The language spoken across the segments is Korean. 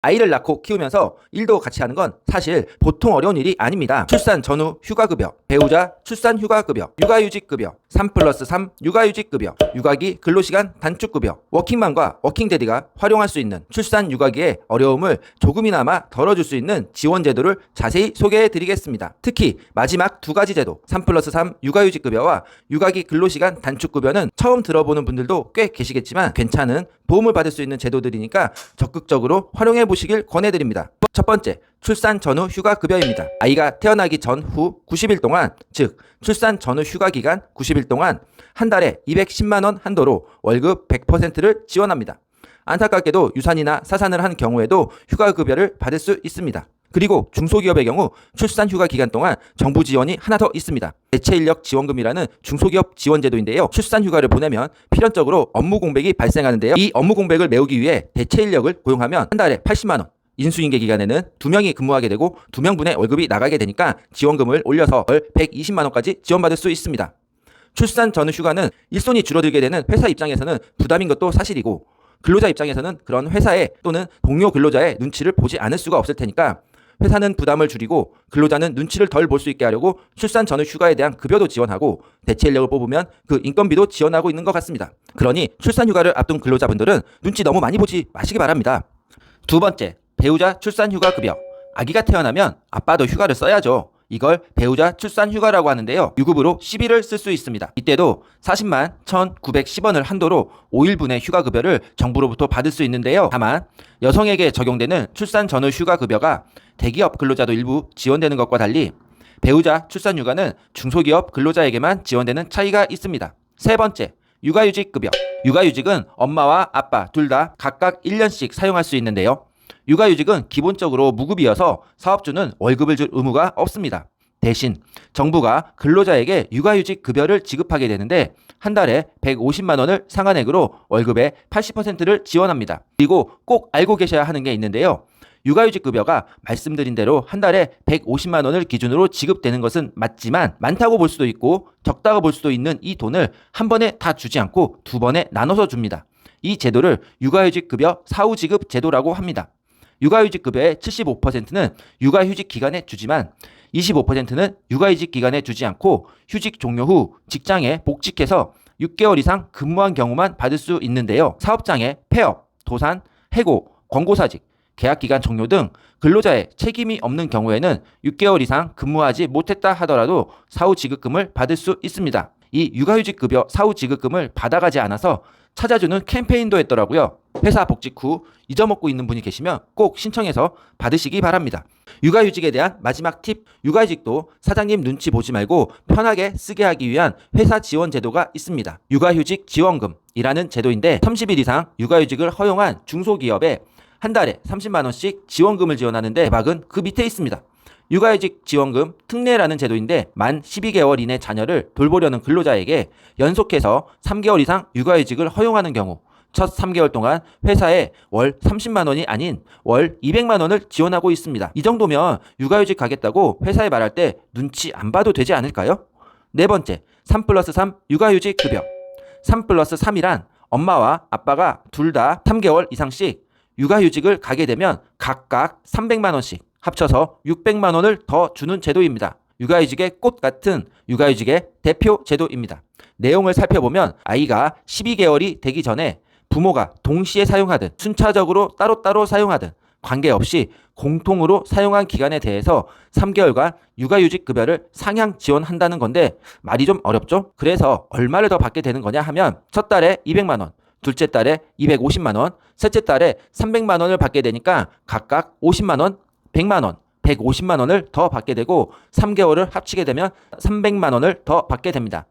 아이를 낳고 키우면서 일도 같이 하는 건 사실 보통 어려운 일이 아닙니다. 출산 전후 휴가급여, 배우자 출산 휴가급여, 육아휴직급여, 3+3 육아휴직급여, 육아기 근로시간 단축급여, 워킹맘과 워킹데디가 활용할 수 있는 출산 육아기의 어려움을 조금이나마 덜어줄 수 있는 지원 제도를 자세히 소개해 드리겠습니다. 특히 마지막 두 가지 제도 3+3 육아휴직급여와 육아기 근로시간 단축급여는 처음 들어보는 분들도 꽤 계시겠지만 괜찮은 도움을 받을 수 있는 제도들이니까 적극적으로 활용해 보시길 권해드립니다. 첫 번째, 출산 전후 휴가급여입니다. 아이가 태어나기 전후 90일 동안, 즉 출산 전후 휴가 기간 90일 동안 한 달에 210만 원 한도로 월급 100%를 지원합니다. 안타깝게도 유산이나 사산을 한 경우에도 휴가급여를 받을 수 있습니다. 그리고 중소기업의 경우 출산 휴가 기간 동안 정부 지원이 하나 더 있습니다. 대체인력 지원금이라는 중소기업 지원 제도인데요. 출산 휴가를 보내면 필연적으로 업무 공백이 발생하는데요. 이 업무 공백을 메우기 위해 대체인력을 고용하면 한 달에 80만 원, 인수인계 기간에는 2명이 근무하게 되고 2명분의 월급이 나가게 되니까 지원금을 올려서 월 120만 원까지 지원받을 수 있습니다. 출산 전후 휴가는 일손이 줄어들게 되는 회사 입장에서는 부담인 것도 사실이고 근로자 입장에서는 그런 회사의 또는 동료 근로자의 눈치를 보지 않을 수가 없을 테니까 회사는 부담을 줄이고 근로자는 눈치를 덜 볼 수 있게 하려고 출산 전후 휴가에 대한 급여도 지원하고 대체 인력을 뽑으면 그 인건비도 지원하고 있는 것 같습니다. 그러니 출산 휴가를 앞둔 근로자분들은 눈치 너무 많이 보지 마시기 바랍니다. 두 번째, 배우자 출산 휴가 급여. 아기가 태어나면 아빠도 휴가를 써야죠. 이걸 배우자 출산 휴가라고 하는데요. 유급으로 10일을 쓸 수 있습니다. 이때도 40만 1,910원을 한도로 5일분의 휴가급여를 정부로부터 받을 수 있는데요. 다만 여성에게 적용되는 출산 전후 휴가급여가 대기업 근로자도 일부 지원되는 것과 달리 배우자 출산 휴가는 중소기업 근로자에게만 지원되는 차이가 있습니다. 세 번째, 육아휴직급여. 육아휴직은 엄마와 아빠 둘 다 각각 1년씩 사용할 수 있는데요. 육아휴직은 기본적으로 무급이어서 사업주는 월급을 줄 의무가 없습니다. 대신 정부가 근로자에게 육아휴직 급여를 지급하게 되는데 한 달에 150만 원을 상한액으로 월급의 80%를 지원합니다. 그리고 꼭 알고 계셔야 하는 게 있는데요. 육아휴직 급여가 말씀드린 대로 한 달에 150만 원을 기준으로 지급되는 것은 맞지만 많다고 볼 수도 있고 적다고 볼 수도 있는 이 돈을 한 번에 다 주지 않고 두 번에 나눠서 줍니다. 이 제도를 육아휴직 급여 사후지급 제도라고 합니다. 육아휴직 급여의 75%는 육아휴직 기간에 주지만 25%는 육아휴직 기간에 주지 않고 휴직 종료 후 직장에 복직해서 6개월 이상 근무한 경우만 받을 수 있는데요. 사업장의 폐업, 도산, 해고, 권고사직, 계약기간 종료 등 근로자의 책임이 없는 경우에는 6개월 이상 근무하지 못했다 하더라도 사후지급금을 받을 수 있습니다. 이 육아휴직급여 사후지급금을 받아가지 않아서 찾아주는 캠페인도 했더라고요. 회사 복직 후 잊어먹고 있는 분이 계시면 꼭 신청해서 받으시기 바랍니다. 육아휴직에 대한 마지막 팁, 육아휴직도 사장님 눈치 보지 말고 편하게 쓰게 하기 위한 회사 지원 제도가 있습니다. 육아휴직 지원금이라는 제도인데 30일 이상 육아휴직을 허용한 중소기업에 한 달에 30만 원씩 지원금을 지원하는데 대박은 그 밑에 있습니다. 육아휴직 지원금 특례라는 제도인데 만 12개월 이내 자녀를 돌보려는 근로자에게 연속해서 3개월 이상 육아휴직을 허용하는 경우 첫 3개월 동안 회사에 월 30만 원이 아닌 월 200만 원을 지원하고 있습니다. 이 정도면 육아휴직 가겠다고 회사에 말할 때 눈치 안 봐도 되지 않을까요? 네 번째, 3+3 육아휴직 급여. 3+3이란 엄마와 아빠가 둘 다 3개월 이상씩 육아휴직을 가게 되면 각각 300만 원씩 합쳐서 600만 원을 더 주는 제도입니다. 육아휴직의 꽃 같은 육아휴직의 대표 제도입니다. 내용을 살펴보면 아이가 12개월이 되기 전에 부모가 동시에 사용하든 순차적으로 따로따로 사용하든 관계없이 공통으로 사용한 기간에 대해서 3개월간 육아휴직 급여를 상향 지원한다는 건데 말이 좀 어렵죠? 그래서 얼마를 더 받게 되는 거냐 하면 첫 달에 200만 원, 둘째 달에 250만 원, 셋째 달에 300만 원을 받게 되니까 각각 50만 원, 100만 원, 150만 원을 더 받게 되고 3개월을 합치게 되면 300만 원을 더 받게 됩니다.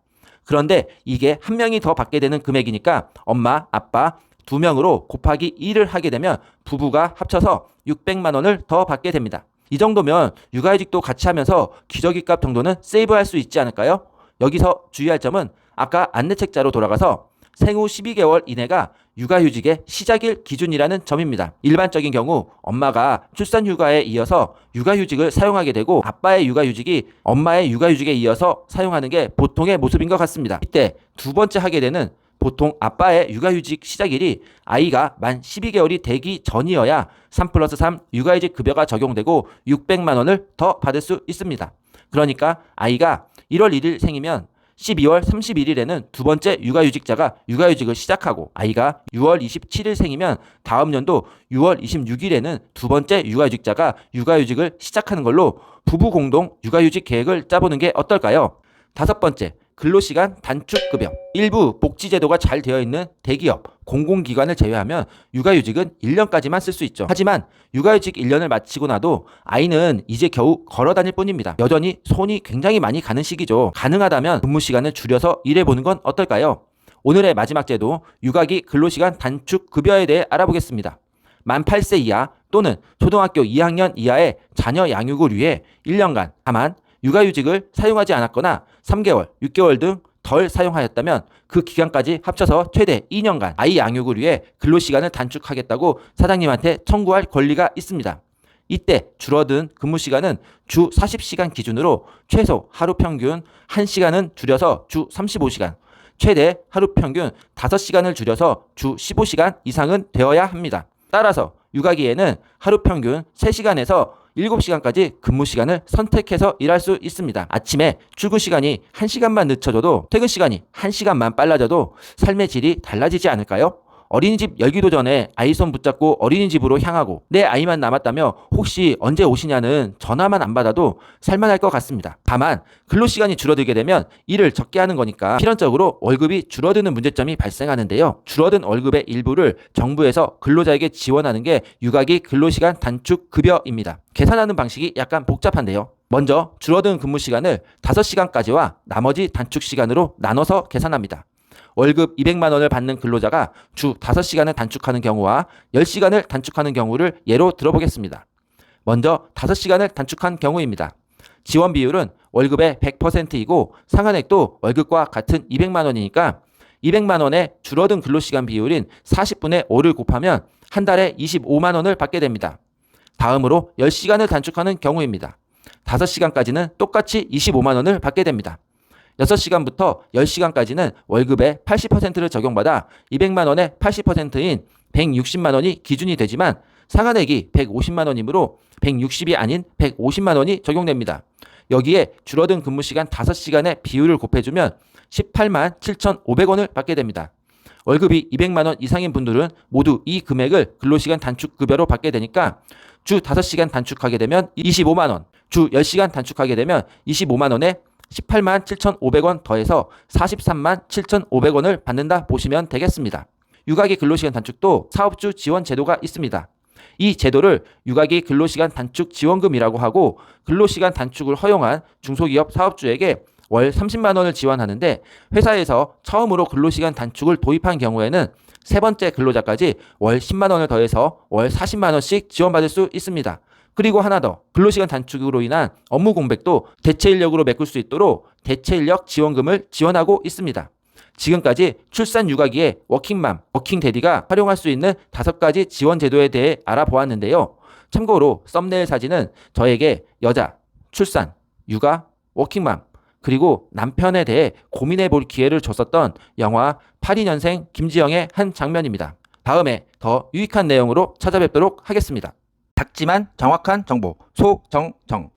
그런데 이게 한 명이 더 받게 되는 금액이니까 엄마, 아빠 2명으로 곱하기 1을 하게 되면 부부가 합쳐서 600만 원을 더 받게 됩니다. 이 정도면 육아휴직도 같이 하면서 기저귀값 정도는 세이브할 수 있지 않을까요? 여기서 주의할 점은 아까 안내책자로 돌아가서 생후 12개월 이내가 육아휴직의 시작일 기준이라는 점입니다. 일반적인 경우 엄마가 출산휴가에 이어서 육아휴직을 사용하게 되고 아빠의 육아휴직이 엄마의 육아휴직에 이어서 사용하는 게 보통의 모습인 것 같습니다. 이때 두 번째 하게 되는 보통 아빠의 육아휴직 시작일이 아이가 만 12개월이 되기 전이어야 3+3 육아휴직 급여가 적용되고 600만 원을 더 받을 수 있습니다. 그러니까 아이가 1월 1일 생이면 12월 31일에는 두 번째 육아휴직자가 육아휴직을 시작하고, 아이가 6월 27일 생이면 다음 연도 6월 26일에는 두 번째 육아휴직자가 육아휴직을 시작하는 걸로 부부 공동 육아휴직 계획을 짜보는 게 어떨까요? 다섯 번째, 근로시간 단축급여. 일부 복지제도가 잘 되어 있는 대기업, 공공기관을 제외하면 육아휴직은 1년까지만 쓸 수 있죠. 하지만 육아휴직 1년을 마치고 나도 아이는 이제 겨우 걸어다닐 뿐입니다. 여전히 손이 굉장히 많이 가는 시기죠. 가능하다면 근무시간을 줄여서 일해보는 건 어떨까요? 오늘의 마지막 제도, 육아기 근로시간 단축급여에 대해 알아보겠습니다. 만 8세 이하 또는 초등학교 2학년 이하의 자녀 양육을 위해 1년간 다만 육아휴직을 사용하지 않았거나 3개월, 6개월 등 덜 사용하였다면 그 기간까지 합쳐서 최대 2년간 아이 양육을 위해 근로시간을 단축하겠다고 사장님한테 청구할 권리가 있습니다. 이때 줄어든 근무시간은 주 40시간 기준으로 최소 하루 평균 1시간은 줄여서 주 35시간, 최대 하루 평균 5시간을 줄여서 주 15시간 이상은 되어야 합니다. 따라서 육아기에는 하루 평균 3시간에서 7시간까지 근무 시간을 선택해서 일할 수 있습니다. 아침에 출근 시간이 1시간만 늦춰져도 퇴근 시간이 1시간만 빨라져도 삶의 질이 달라지지 않을까요? 어린이집 열기도 전에 아이 손 붙잡고 어린이집으로 향하고 내 아이만 남았다며 혹시 언제 오시냐는 전화만 안 받아도 살만할 것 같습니다. 다만 근로시간이 줄어들게 되면 일을 적게 하는 거니까 필연적으로 월급이 줄어드는 문제점이 발생하는데요. 줄어든 월급의 일부를 정부에서 근로자에게 지원하는 게 육아기 근로시간 단축급여입니다. 계산하는 방식이 약간 복잡한데요. 먼저 줄어든 근무시간을 5시간까지와 나머지 단축시간으로 나눠서 계산합니다. 월급 200만 원을 받는 근로자가 주 5시간을 단축하는 경우와 10시간을 단축하는 경우를 예로 들어보겠습니다. 먼저 5시간을 단축한 경우입니다. 지원 비율은 월급의 100%이고 상한액도 월급과 같은 200만 원이니까 200만 원의 줄어든 근로시간 비율인 40분의 5를 곱하면 한 달에 25만 원을 받게 됩니다. 다음으로 10시간을 단축하는 경우입니다. 5시간까지는 똑같이 25만 원을 받게 됩니다. 6시간부터 10시간까지는 월급의 80%를 적용받아 200만 원의 80%인 160만 원이 기준이 되지만 상한액이 150만 원이므로 160이 아닌 150만 원이 적용됩니다. 여기에 줄어든 근무시간 5시간의 비율을 곱해주면 18만 7,500원을 받게 됩니다. 월급이 200만 원 이상인 분들은 모두 이 금액을 근로시간 단축급여로 받게 되니까 주 5시간 단축하게 되면 25만 원, 주 10시간 단축하게 되면 25만 원에 18만 7,500원 더해서 43만 7,500원을 받는다 보시면 되겠습니다. 육아기 근로시간 단축도 사업주 지원 제도가 있습니다. 이 제도를 육아기 근로시간 단축 지원금이라고 하고 근로시간 단축을 허용한 중소기업 사업주에게 월 30만 원을 지원하는데 회사에서 처음으로 근로시간 단축을 도입한 경우에는 세 번째 근로자까지 월 10만 원을 더해서 월 40만 원씩 지원받을 수 있습니다. 그리고 하나 더, 근로시간 단축으로 인한 업무 공백도 대체 인력으로 메꿀 수 있도록 대체 인력 지원금을 지원하고 있습니다. 지금까지 출산 육아기에 워킹맘, 워킹데디가 활용할 수 있는 5가지 지원 제도에 대해 알아보았는데요. 참고로 썸네일 사진은 저에게 여자, 출산, 육아, 워킹맘, 그리고 남편에 대해 고민해 볼 기회를 줬었던 영화 82년생 김지영의 한 장면입니다. 다음에 더 유익한 내용으로 찾아뵙도록 하겠습니다. 작지만 정확한 정보, 소정정.